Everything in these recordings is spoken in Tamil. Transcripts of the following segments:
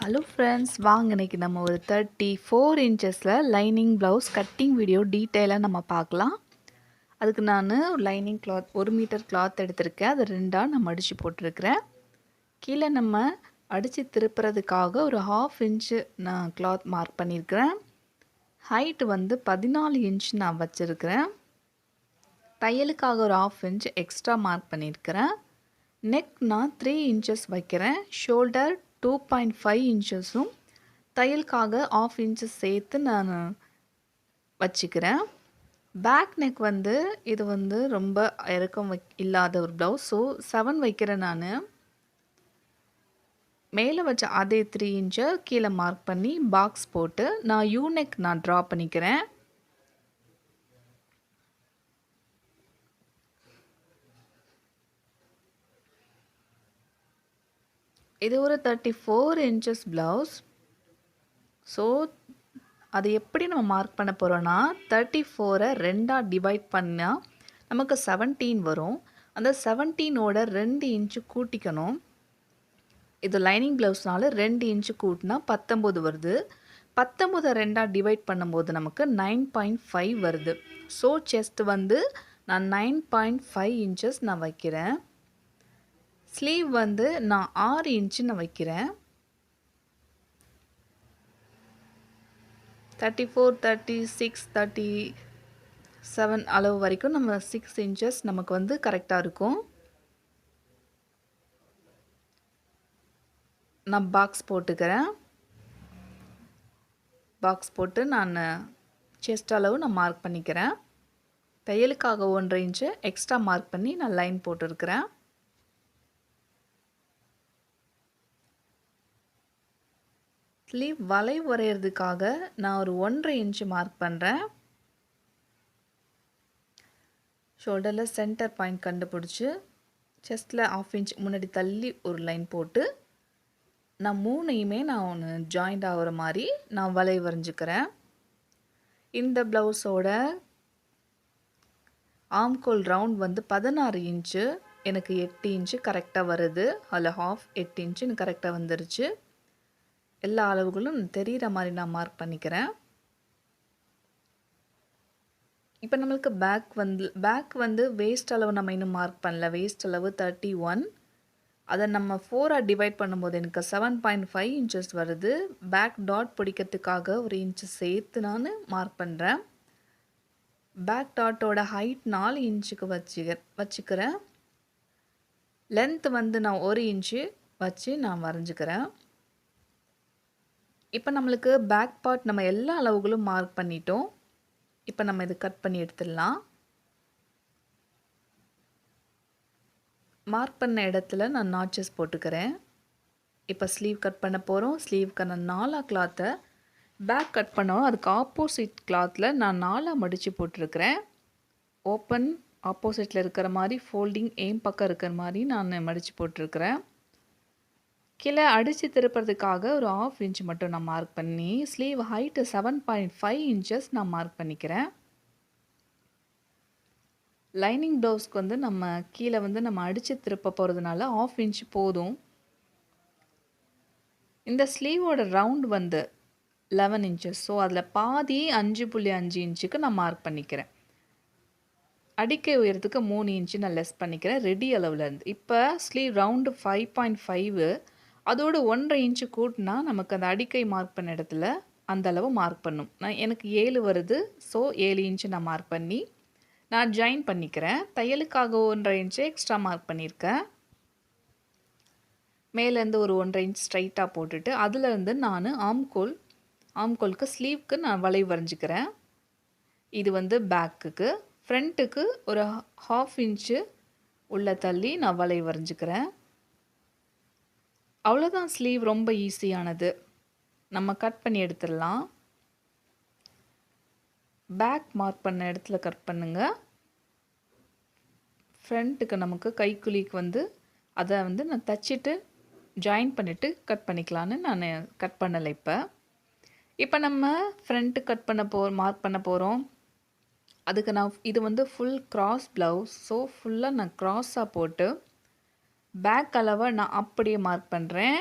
ஹலோ ஃப்ரெண்ட்ஸ், வாங்க இன்னைக்கு நம்ம ஒரு 34 இன்ச்சஸில் லைனிங் ப்ளவுஸ் கட்டிங் வீடியோ டீட்டெயிலாக நம்ம பார்க்கலாம். அதுக்கு நான் லைனிங் கிளாத் 1 மீட்டர் கிளாத் எடுத்திருக்கேன். அது ரெண்டாக நான் மடித்து போட்டிருக்கிறேன். கீழே நம்ம அடித்து திருப்புறதுக்காக ஒரு 1/2 இன்ச்சு நான் கிளாத் மார்க் பண்ணியிருக்கிறேன். ஹைட்டு வந்து 14 இன்ச் நான் வச்சுருக்கிறேன். தையலுக்காக ஒரு 1/2 இன்ச் எக்ஸ்ட்ரா மார்க் பண்ணியிருக்கிறேன். நெக் நான் 3 இன்ச்சஸ் வைக்கிறேன். ஷோல்டர் 2.5 இன்ச்சஸும் தையலுக்காக 1/2 இன்ச்சஸ் சேர்த்து நான் வச்சுக்கிறேன். பேக் நெக் வந்து இது வந்து ரொம்ப இறக்கம் இல்லாத ஒரு ப்ளவுஸ். ஸோ 7 வைக்கிறேன் நான். மேலே வச்ச அதே 3 இன்ச்சை கீழே மார்க் பண்ணி பாக்ஸ் போட்டு நான் யூ நெக் நான் ட்ரா பண்ணிக்கிறேன். இது ஒரு 34 இன்ச்சஸ் ப்ளவுஸ். ஸோ அது எப்படி நம்ம மார்க் பண்ண போகிறோன்னா 34ஐ ரெண்டாக டிவைட் பண்ணால் நமக்கு 17 வரும். அந்த 17ஓட 2 இன்ச்சு கூட்டிக்கணும். இது லைனிங் ப்ளவுஸ்னால 2 இன்ச்சு கூட்டினா 19 வருது. 19 ரெண்டாக டிவைட் பண்ணும்போது நமக்கு 9.5 வருது. ஸோ செஸ்ட் வந்து நான் 9.5 இன்ச்சஸ் நான் வைக்கிறேன். ஸ்லீவ் வந்து நான் 6 இன்ச்சு நான் வைக்கிறேன். 34, 36, 37 அளவு வரைக்கும் நம்ம 6 இன்ச்சஸ் நமக்கு வந்து கரெக்டாக இருக்கும். நான் பாக்ஸ் போட்டுக்கிறேன். பாக்ஸ் போட்டு நான் செஸ்ட் அளவு நான் மார்க் பண்ணிக்கிறேன். தையலுக்காக 1.5 இன்ச்சு எக்ஸ்ட்ரா மார்க் பண்ணி நான் லைன் போட்டிருக்கிறேன். ஸ்லீவ் வளைவு வரைகிறதுக்காக நான் ஒரு 1.5 இன்ச்சு மார்க் பண்ணுறேன். ஷோல்டரில் சென்டர் பாயிண்ட் கண்டுபிடிச்சி செஸ்ட்டில் 1/2 இன்ச் முன்னாடி தள்ளி ஒரு லைன் போட்டு நான் 3ஐயுமே நான் ஒன்று ஜாயிண்ட் ஆகிற மாதிரி நான் வளைவு வரைஞ்சிக்கிறேன். இந்த ப்ளவுஸோட ஆம்கோல் ரவுண்ட் வந்து 16 இன்ச்சு. எனக்கு 8 இன்ச்சு கரெக்டாக வருது. அதில் 1/2 8 இன்ச்சு எனக்கு கரெக்டாக வந்துருச்சு. எல்லா அளவுகளும் தெரிகிற மாதிரி நான் மார்க் பண்ணிக்கிறேன். இப்போ நம்மளுக்கு பேக் வந்து வேஸ்ட் அளவு நம்ம இன்னும் மார்க் பண்ணல. வேஸ்ட் அளவு 31. அதை நம்ம 4ஆக டிவைட் பண்ணும்போது எனக்கு 7.5 இன்ச்சஸ் வருது. பேக் டாட் பிடிக்கிறதுக்காக ஒரு இன்ச்சு சேர்த்து நான் மார்க் பண்ணுறேன். பேக் டாட்டோட ஹைட் 4 இன்ச்சுக்கு வச்சுக்கிறேன். லென்த் வந்து நான் 1 இன்ச்சு வச்சு நான் வரைஞ்சிக்கிறேன். இப்போ நம்மளுக்கு பேக் பார்ட் நம்ம எல்லா அளவுகளும் மார்க் பண்ணிட்டோம். இப்போ நம்ம இது கட் பண்ணி எடுத்துடலாம். மார்க் பண்ண இடத்துல நான் நாட்சஸ் போட்டுக்கிறேன். இப்போ ஸ்லீவ் கட் பண்ண போகிறோம். ஸ்லீவ்க்கு நான் 4 கிளாத்தை பேக் கட் பண்ணோம். அதுக்கு ஆப்போசிட் கிளாத்தில் நான் 4 மடித்து போட்டிருக்கிறேன். ஓப்பன் ஆப்போசிட்டில் இருக்கிற மாதிரி ஃபோல்டிங் எய்ம் பக்கம் இருக்கிற மாதிரி நான் மடித்து போட்டிருக்கிறேன். கீழே அடித்து திருப்புறதுக்காக ஒரு 1/2 இன்ச் மட்டும் நான் மார்க் பண்ணி ஸ்லீவ் ஹைட்டு 7.5 இன்ச்சஸ் நான் மார்க் பண்ணிக்கிறேன். லைனிங் ப்ளவுஸ்க்கு வந்து நம்ம கீழே வந்து நம்ம அடித்து திருப்ப போகிறதுனால 1/2 இன்ச் போதும். இந்த ஸ்லீவோட ரவுண்ட் வந்து 11 இன்ச்சஸ். ஸோ அதில் பாதி 5.5 இன்ச்சுக்கு நான் மார்க் பண்ணிக்கிறேன். அடிக்கை உயரத்துக்கு 3 இன்ச்சு நான் லெஸ் பண்ணிக்கிறேன் ரெடி அளவுலேருந்து. இப்போ ஸ்லீவ் ரவுண்டு 5.5 அதோடு 1.5 இன்ச்சு கூட்டினா நமக்கு அந்த அடிக்கை மார்க் பண்ண இடத்துல அந்த அளவு மார்க் பண்ணும். எனக்கு 7 வருது. ஸோ 7 இன்ச்சு நான் மார்க் பண்ணி நான் ஜாயின் பண்ணிக்கிறேன். தையலுக்காக 1.5 இன்ச்சு எக்ஸ்ட்ரா மார்க் பண்ணியிருக்கேன். மேலேருந்து ஒரு 1.5 இன்ச் ஸ்ட்ரைட்டாக போட்டுட்டு அதுலேருந்து நான் ஆம்கோலுக்கு ஸ்லீவ்க்கு நான் வளைவு வரைஞ்சிக்கிறேன். இது வந்து பேக்குக்கு. ஃப்ரண்ட்டுக்கு ஒரு 1/2 இன்ச்சு உள்ள தள்ளி நான் வளைவு வரைஞ்சிக்கிறேன். அவ்வளோதான். ஸ்லீவ் ரொம்ப ஈஸியானது. நம்ம கட் பண்ணி எடுத்துடலாம். பேக் மார்க் பண்ண இடத்துல கட் பண்ணுங்கள். ஃப்ரண்ட்டுக்கு நமக்கு கைக்குலிக்கு வந்து அதை வந்து நான் தச்சிட்டு ஜாயின் பண்ணிவிட்டு கட் பண்ணிக்கலான்னு நான் கட் பண்ணலை. இப்போ நம்ம ஃப்ரண்ட்டு கட் பண்ண மார்க் பண்ண போகிறோம். அதுக்கு நான் இது வந்து ஃபுல் கிராஸ் ப்ளவுஸ். ஸோ ஃபுல்லாக நான் க்ராஸாக போட்டு பேக் அளவை நான் அப்படியே மார்க் பண்ணுறேன்.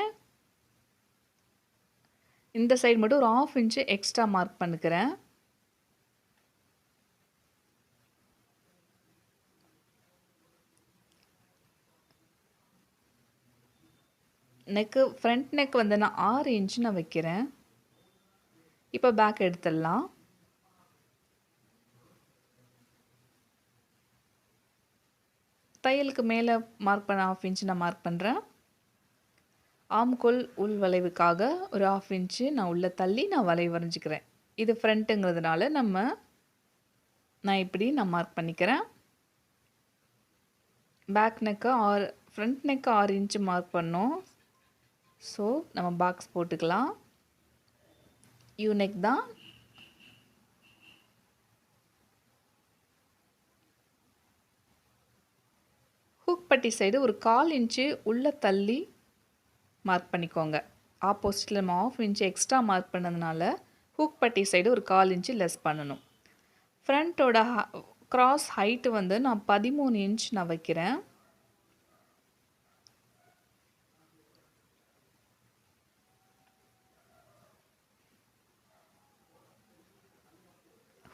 இந்த சைடு மட்டும் ஒரு 1/2 இன்ச்சு எக்ஸ்ட்ரா மார்க் பண்ணிக்கிறேன். ஃப்ரண்ட் நெக் வந்து நான் 6 இன்ச் நான் வைக்கிறேன். இப்போ பேக் எடுத்துடலாம். தையலுக்கு மேலே மார்க் பண்ண 1/2 இன்ச் நான் மார்க் பண்ணுறேன். ஆம்கோல் உள் வளைவுக்காக ஒரு 1/2 இன்ச்சு நான் உள்ளே தள்ளி நான் வளைவு வரைஞ்சிக்கிறேன். இது ஃப்ரண்ட்டுங்கிறதுனால நான் இப்படி நான் மார்க் பண்ணிக்கிறேன். Back neck front neck 6 inch mark பண்ணோம். ஸோ நம்ம பாக்ஸ் போட்டுக்கலாம். யூ நெக் தான். ஹூக் பட்டி சைடு ஒரு 1/4 இன்ச்சு உள்ளே தள்ளி மார்க் பண்ணிக்கோங்க. ஆப்போசிட்டில் நம்ம 1/2 இன்ச்சு எக்ஸ்ட்ரா மார்க் பண்ணதுனால ஹூக் பட்டி சைடு ஒரு 1/4 இன்ச்சு லெஸ் பண்ணணும். ஃப்ரண்ட்டோட கிராஸ் ஹைட்டு வந்து நான் 13 இன்ச் நான் வைக்கிறேன்.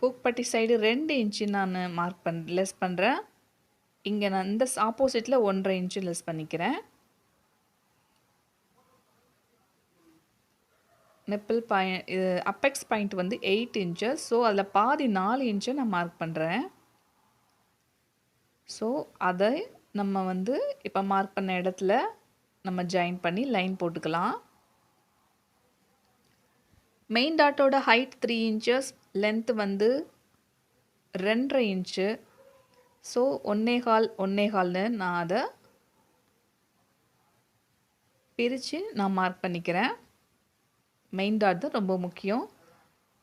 ஹூக் பட்டி சைடு 2 இன்ச்சு நான் லெஸ் பண்ணுறேன். இங்கே நான் இந்த ஆப்போசிட்டில் 1.5 இன்ச்சு லெஸ் பண்ணிக்கிறேன். நெப்பிள் இது அப்பெக்ஸ் பாயிண்ட் வந்து 8 இன்ச்சஸ். ஸோ அதில் பாதி 4 இன்ச்சை நான் மார்க் பண்ணுறேன். ஸோ அதை நம்ம வந்து இப்போ மார்க் பண்ண இடத்துல நம்ம ஜாயின் பண்ணி லைன் போட்டுக்கலாம். மெயின் டாட்டோட ஹைட் 3 இன்ச்சஸ், லென்த் வந்து 2.5 இன்ச்சு. ஸோ 1.25 நான் அதை பிரித்து நான் மார்க் பண்ணிக்கிறேன். மெயின் டாட் தான் ரொம்ப முக்கியம்.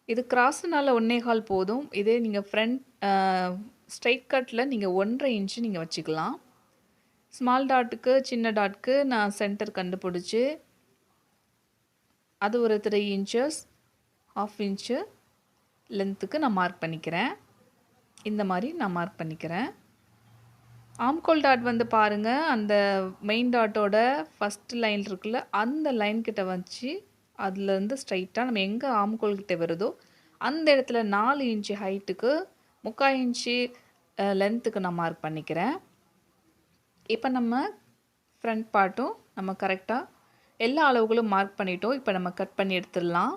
இது கிராஸ்னால 1.25 போதும். இதே நீங்கள் ஸ்ட்ரைட் கட்டில் நீங்கள் 1.5 இன்ச்சு நீங்கள் வச்சுக்கலாம். ஸ்மால் டாட்டுக்கு சின்ன டாட்டுக்கு நான் சென்டர் கண்டுபிடிச்சி அது ஒரு 3 இன்ச்சஸ் 1/2 இன்ச்சு லென்த்துக்கு நான் மார்க் பண்ணிக்கிறேன். இந்த மாதிரி நான் மார்க் பண்ணிக்கிறேன். ஆம்கோல் டாட் வந்து பாருங்கள், அந்த மெயின் டாட்டோட ஃபஸ்ட் லைன் இருக்குல்ல, அந்த லைன் கிட்ட வச்சு அதுலேருந்து ஸ்ட்ரைட்டாக நம்ம எங்கே ஆம்கோல் கிட்ட வருதோ அந்த இடத்துல 4 இன்ச்சு ஹைட்டுக்கு 3/4 இன்ச்சு லென்த்துக்கு நான் மார்க் பண்ணிக்கிறேன். இப்போ நம்ம ஃப்ரண்ட் பார்ட்டும் நம்ம கரெக்டாக எல்லா அளவுகளும் மார்க் பண்ணிட்டோம். இப்போ நம்ம கட் பண்ணி எடுத்துடலாம்.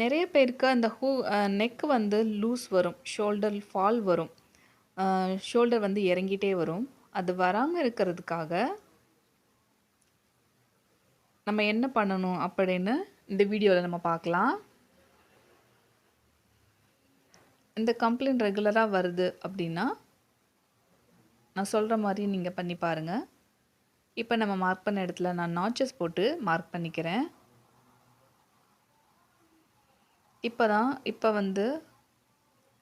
நிறைய பேருக்கு அந்த நெக் வந்து லூஸ் வரும், ஷோல்டர் ஃபால் வரும், ஷோல்டர் வந்து இறங்கிட்டே வரும். அது வராமல் இருக்கிறதுக்காக நம்ம என்ன பண்ணணும் அப்படின்னு இந்த வீடியோவில் நம்ம பார்க்கலாம். இந்த கம்ப்ளைண்ட் ரெகுலராக வருது அப்படின்னா நான் சொல்கிற மாதிரி நீங்கள் பண்ணி பாருங்கள். இப்போ நம்ம மார்க் பண்ண இடத்துல நான் நாச்சஸ் போட்டு மார்க் பண்ணிக்கிறேன். இப்போ வந்து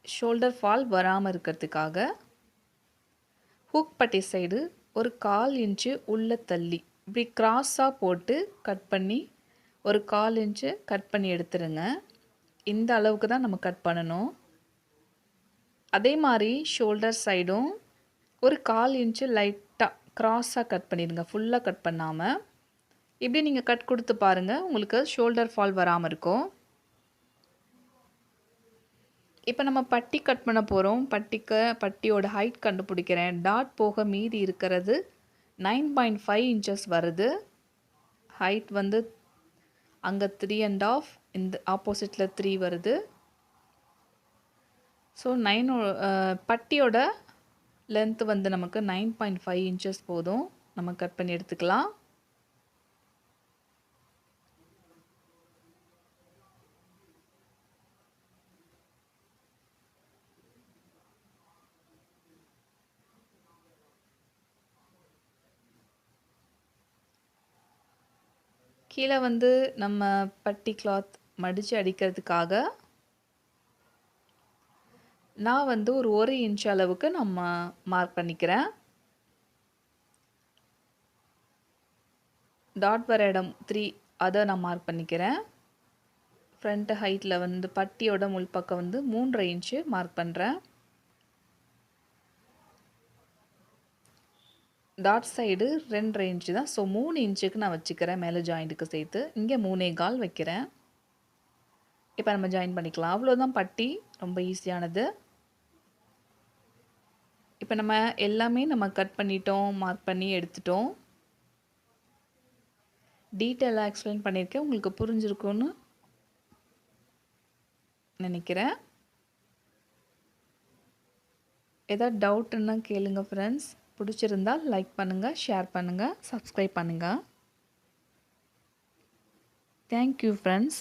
ஷோல்டர் ஃபால் வராமல் இருக்கிறதுக்காக ஹூக் பட்டி சைடு ஒரு 1/4 இன்ச்சு உள்ளே தள்ளி இப்படி கிராஸாக போட்டு கட் பண்ணி ஒரு 1/4 இன்ச்சு கட் பண்ணி எடுத்துருங்க. இந்த அளவுக்கு தான் நம்ம கட் பண்ணணும். அதே மாதிரி ஷோல்டர் சைடும் ஒரு 1/4 இன்ச்சு லைட்டாக கிராஸாக கட் பண்ணிடுங்க, ஃபுல்லாக கட் பண்ணாமல். இப்படி நீங்கள் கட் கொடுத்து பாருங்கள், உங்களுக்கு ஷோல்டர் ஃபால் வராமல் இருக்கும். இப்போ நம்ம பட்டி கட் பண்ண போகிறோம். பட்டியோட ஹைட் கண்டுபிடிக்கிறேன். டாட் போக மீதி இருக்கிறது 9.5 இன்ச்சஸ் வருது. ஹைட் வந்து அங்கே 3.5, இந்த ஆப்போசிட்டில் 3 வருது. ஸோ பட்டியோட லென்த் வந்து நமக்கு 9.5 இன்ச்சஸ் போதும். நம்ம கட் பண்ணி எடுத்துக்கலாம். கீழே வந்து நம்ம பட்டி கிளாத் மடித்து அடிக்கிறதுக்காக நான் வந்து ஒரு 1 இன்ச் அளவுக்கு நம்ம மார்க் பண்ணிக்கிறேன். டாட் வர இடம் 3, அதை நான் மார்க் பண்ணிக்கிறேன். ஃப்ரண்ட் ஹைட்டில் வந்து பட்டியோட முள் பக்கம் வந்து 3.5 இன்ச்சு மார்க் பண்ணுறேன். டாட் சைடு 2 இன்ச்சு தான். ஸோ 3 இன்ச்சுக்கு நான் வச்சுக்கிறேன் மேலே ஜாயிண்ட்டுக்கு சேர்த்து. இங்கே 3.25 வைக்கிறேன். இப்போ நம்ம ஜாயின் பண்ணிக்கலாம். அவ்வளோதான் பட்டி. ரொம்ப ஈஸியானது. இப்போ நம்ம எல்லாமே நம்ம கட் பண்ணிட்டோம், மார்க் பண்ணி எடுத்துட்டோம். டீட்டெயிலாக எக்ஸ்பிளைன் பண்ணியிருக்கேன். உங்களுக்கு புரிஞ்சிருக்கும்னு நினைக்கிறேன். ஏதாவது டவுட்டுன்னா கேளுங்க ஃப்ரெண்ட்ஸ். பிடிச்சிருந்தால் லைக் பண்ணுங்கள், ஷேர் பண்ணுங்கள், சப்ஸ்கிரைப் பண்ணுங்கள். Thank you friends.